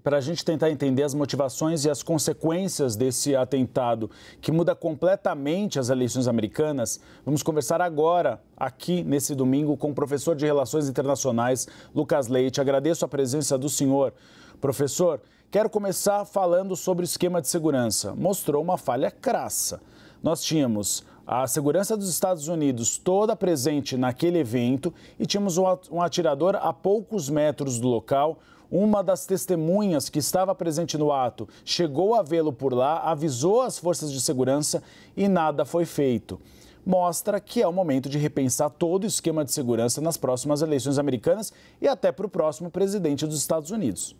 para a gente tentar entender as motivações e as consequências desse atentado que muda completamente as eleições americanas, vamos conversar agora, aqui nesse domingo, com o professor de Relações Internacionais, Lucas Leite. Agradeço a presença do senhor. Professor, quero começar falando sobre o esquema de segurança. Mostrou uma falha crassa. Nós tínhamos a segurança dos Estados Unidos toda presente naquele evento e tínhamos um atirador a poucos metros do local. Uma das testemunhas que estava presente no ato chegou a vê-lo por lá, avisou as forças de segurança e nada foi feito. Mostra que é o momento de repensar todo o esquema de segurança nas próximas eleições americanas e até para o próximo presidente dos Estados Unidos.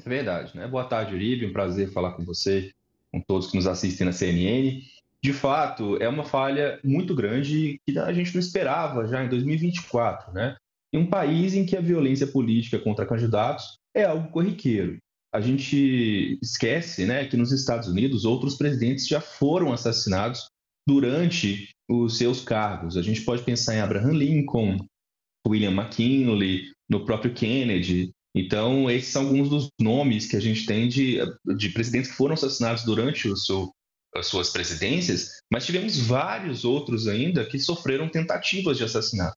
É verdade, né? Boa tarde, Uribe. Um prazer falar com você, com todos que nos assistem na CNN. De fato, é uma falha muito grande que a gente não esperava já em 2024, né? Em um país em que a violência política contra candidatos é algo corriqueiro. A gente esquece, né, que nos Estados Unidos outros presidentes já foram assassinados durante os seus cargos. A gente pode pensar em Abraham Lincoln, William McKinley, no próprio Kennedy. Então, esses são alguns dos nomes que a gente tem de presidentes que foram assassinados durante as suas presidências, mas tivemos vários outros ainda que sofreram tentativas de assassinato,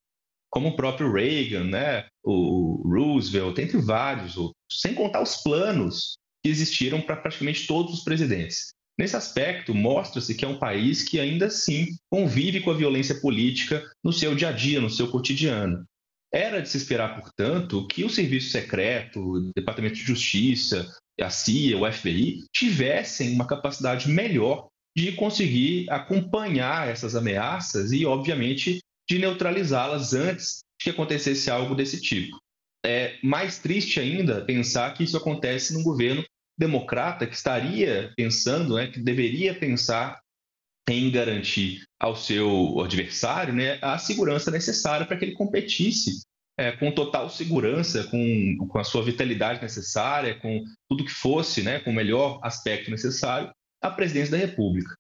como o próprio Reagan, né, o Roosevelt, entre vários outros, sem contar os planos que existiram para praticamente todos os presidentes. Nesse aspecto, mostra-se que é um país que ainda assim convive com a violência política no seu dia a dia, no seu cotidiano. Era de se esperar, portanto, que o Serviço Secreto, o Departamento de Justiça, a CIA, o FBI, tivessem uma capacidade melhor de conseguir acompanhar essas ameaças e, obviamente, de neutralizá-las antes de que acontecesse algo desse tipo. É mais triste ainda pensar que isso acontece num governo democrata que estaria pensando, né, que deveria pensar em garantir ao seu adversário, né, a segurança necessária para que ele competisse com total segurança, com a sua vitalidade necessária, com tudo que fosse, né, com o melhor aspecto necessário, à presidência da República.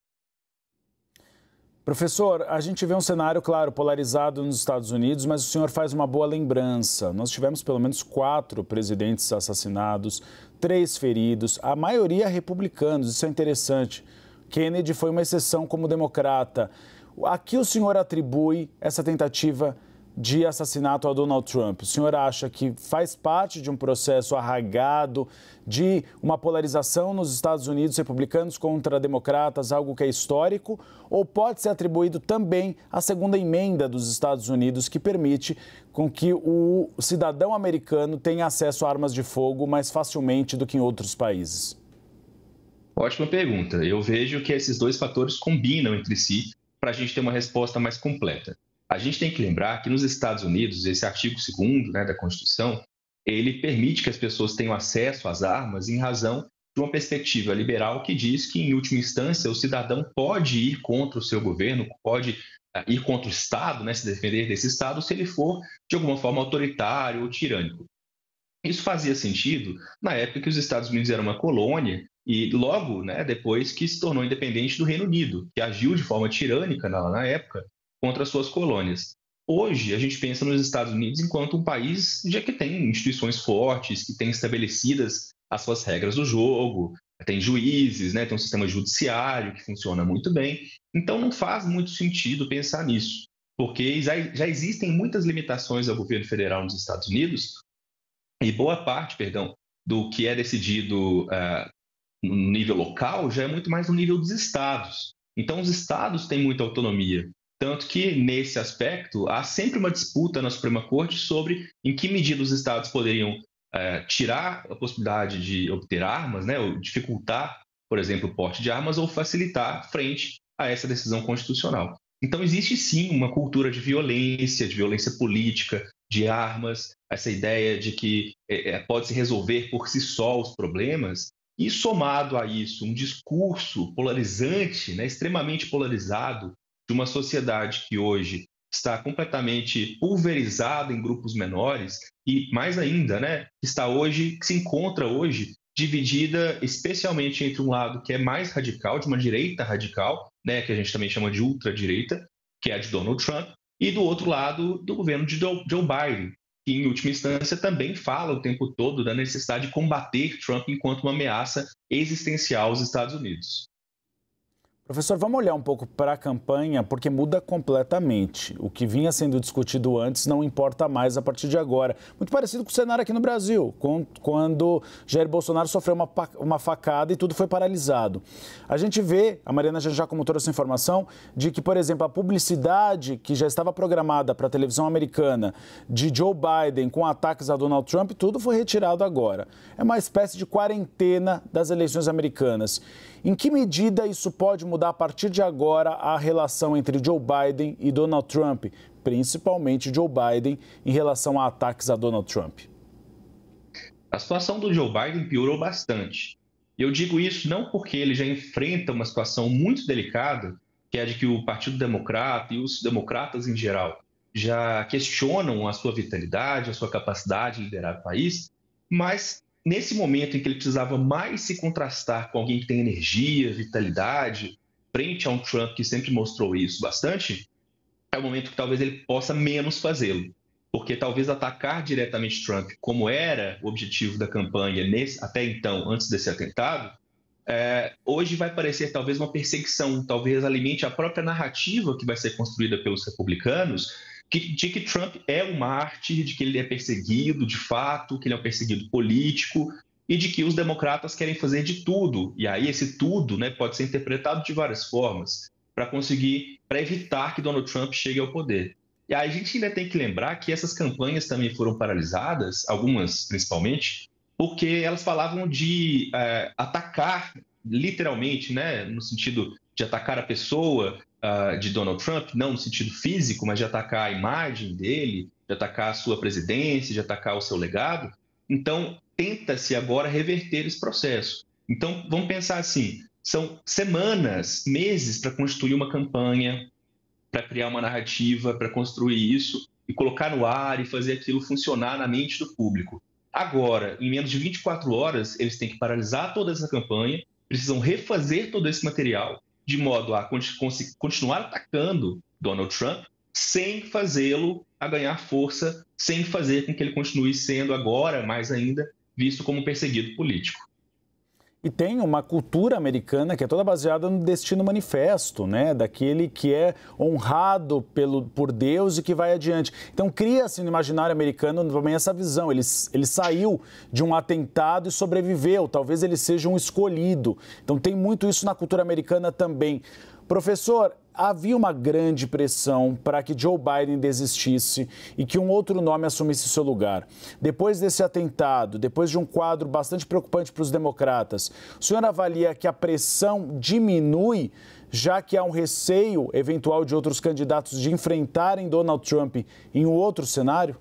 Professor, a gente vê um cenário, claro, polarizado nos Estados Unidos, mas o senhor faz uma boa lembrança. Nós tivemos pelo menos 4 presidentes assassinados, 3 feridos, a maioria republicanos, isso é interessante. Kennedy foi uma exceção como democrata. A que o senhor atribui essa tentativa de assassinato ao Donald Trump? O senhor acha que faz parte de um processo arraigado, de uma polarização nos Estados Unidos, republicanos contra democratas, algo que é histórico? Ou pode ser atribuído também à segunda emenda dos Estados Unidos, que permite com que o cidadão americano tenha acesso a armas de fogo mais facilmente do que em outros países? Ótima pergunta. Eu vejo que esses dois fatores combinam entre si para a gente ter uma resposta mais completa. A gente tem que lembrar que nos Estados Unidos, esse artigo 2º, né, da Constituição, ele permite que as pessoas tenham acesso às armas em razão de uma perspectiva liberal que diz que, em última instância, o cidadão pode ir contra o seu governo, pode ir contra o Estado, né, se defender desse Estado, se ele for, de alguma forma, autoritário ou tirânico. Isso fazia sentido na época que os Estados Unidos eram uma colônia e logo, né, depois que se tornou independente do Reino Unido, que agiu de forma tirânica na época contra as suas colônias. Hoje, a gente pensa nos Estados Unidos enquanto um país já que tem instituições fortes, que tem estabelecidas as suas regras do jogo, tem juízes, né, tem um sistema judiciário que funciona muito bem. Então, não faz muito sentido pensar nisso, porque já existem muitas limitações ao governo federal nos Estados Unidos e boa parte, do que é decidido no nível local já é muito mais no nível dos estados. Então, os estados têm muita autonomia. Tanto que, nesse aspecto, há sempre uma disputa na Suprema Corte sobre em que medida os estados poderiam tirar a possibilidade de obter armas, né, ou dificultar, por exemplo, o porte de armas, ou facilitar frente a essa decisão constitucional. Então, existe sim uma cultura de violência política, de armas, essa ideia de que pode-se resolver por si só os problemas, e somado a isso, um discurso polarizante, né, extremamente polarizado, de uma sociedade que hoje está completamente pulverizada em grupos menores e, mais ainda, né, que se encontra hoje dividida especialmente entre um lado que é mais radical, de uma direita radical, né, que a gente também chama de ultradireita, que é a de Donald Trump, e do outro lado do governo de Joe Biden, que, em última instância, também fala o tempo todo da necessidade de combater Trump enquanto uma ameaça existencial aos Estados Unidos. Professor, vamos olhar um pouco para a campanha, porque muda completamente. O que vinha sendo discutido antes não importa mais a partir de agora. Muito parecido com o cenário aqui no Brasil, quando Jair Bolsonaro sofreu uma facada e tudo foi paralisado. A gente vê, a Mariana já comentou essa informação, de que, por exemplo, a publicidade que já estava programada para a televisão americana de Joe Biden com ataques a Donald Trump, tudo foi retirado agora. É uma espécie de quarentena das eleições americanas. Em que medida isso pode mudar a partir de agora a relação entre Joe Biden e Donald Trump, principalmente Joe Biden em relação a ataques a Donald Trump? A situação do Joe Biden piorou bastante. Eu digo isso não porque ele já enfrenta uma situação muito delicada, que é de que o Partido Democrata e os democratas em geral já questionam a sua vitalidade, a sua capacidade de liderar o país, mas nesse momento em que ele precisava mais se contrastar com alguém que tem energia, vitalidade, frente a um Trump que sempre mostrou isso bastante, é o momento que talvez ele possa menos fazê-lo. Porque talvez atacar diretamente Trump, como era o objetivo da campanha até então, antes desse atentado, hoje vai parecer talvez uma perseguição, talvez alimente a própria narrativa que vai ser construída pelos republicanos, de que Trump é um mártir, de que ele é perseguido de fato, que ele é um perseguido político e de que os democratas querem fazer de tudo. E aí esse tudo, né, pode ser interpretado de várias formas para evitar que Donald Trump chegue ao poder. E aí a gente ainda tem que lembrar que essas campanhas também foram paralisadas, algumas principalmente, porque elas falavam de atacar literalmente, né, no sentido de atacar a pessoa de Donald Trump, não no sentido físico, mas de atacar a imagem dele, de atacar a sua presidência, de atacar o seu legado. Então, tenta-se agora reverter esse processo. Então, vamos pensar assim, são semanas, meses para construir uma campanha, para criar uma narrativa, para construir isso e colocar no ar e fazer aquilo funcionar na mente do público. Agora, em menos de 24 horas, eles têm que paralisar toda essa campanha, precisam refazer todo esse material, de modo a continuar atacando Donald Trump, sem fazê-lo a ganhar força, sem fazer com que ele continue sendo agora, mais ainda, visto como um perseguido político. E tem uma cultura americana que é toda baseada no destino manifesto, né? Daquele que é honrado por Deus e que vai adiante. Então cria-se no imaginário americano também essa visão. Ele saiu de um atentado e sobreviveu. Talvez ele seja um escolhido. Então tem muito isso na cultura americana também. Professor, havia uma grande pressão para que Joe Biden desistisse e que um outro nome assumisse seu lugar. Depois desse atentado, depois de um quadro bastante preocupante para os democratas, o senhor avalia que a pressão diminui, já que há um receio eventual de outros candidatos de enfrentarem Donald Trump em um outro cenário?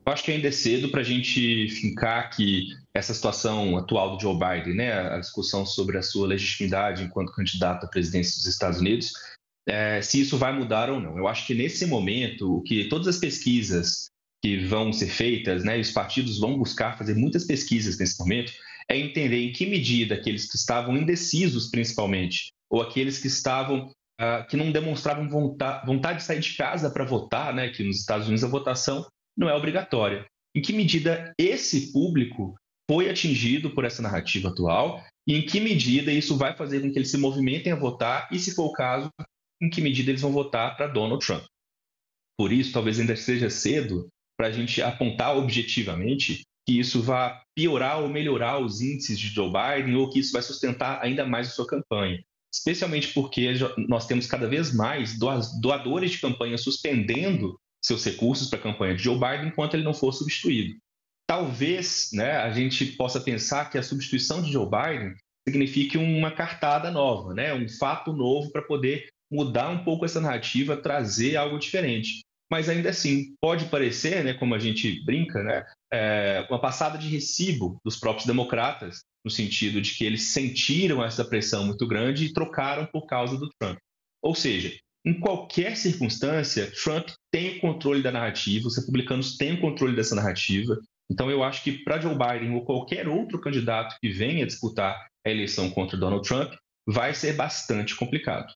Eu acho que ainda é cedo para a gente fincar que essa situação atual do Joe Biden, né, a discussão sobre a sua legitimidade enquanto candidato à presidência dos Estados Unidos, se isso vai mudar ou não. Eu acho que nesse momento, o que todas as pesquisas que vão ser feitas, né, os partidos vão buscar fazer muitas pesquisas nesse momento, é entender em que medida aqueles que estavam indecisos, principalmente, ou aqueles que estavam que não demonstravam vontade de sair de casa para votar, né, que nos Estados Unidos a votação não é obrigatória. Em que medida esse público foi atingido por essa narrativa atual e em que medida isso vai fazer com que eles se movimentem a votar e, se for o caso, em que medida eles vão votar para Donald Trump. Por isso, talvez ainda seja cedo para a gente apontar objetivamente que isso vai piorar ou melhorar os índices de Joe Biden ou que isso vai sustentar ainda mais a sua campanha. Especialmente porque nós temos cada vez mais doadores de campanha suspendendo seus recursos para a campanha de Joe Biden enquanto ele não for substituído. Talvez, né, a gente possa pensar que a substituição de Joe Biden signifique uma cartada nova, né, um fato novo para poder mudar um pouco essa narrativa, trazer algo diferente. Mas ainda assim, pode parecer, né, como a gente brinca, né, uma passada de recibo dos próprios democratas, no sentido de que eles sentiram essa pressão muito grande e trocaram por causa do Trump. Ou seja, em qualquer circunstância, Trump tem o controle da narrativa, os republicanos têm o controle dessa narrativa. Então, eu acho que para Joe Biden ou qualquer outro candidato que venha disputar a eleição contra Donald Trump, vai ser bastante complicado.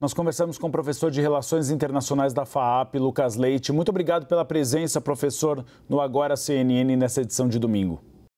Nós conversamos com o professor de Relações Internacionais da FAAP, Lucas Leite. Muito obrigado pela presença, professor, no Agora CNN nessa edição de domingo.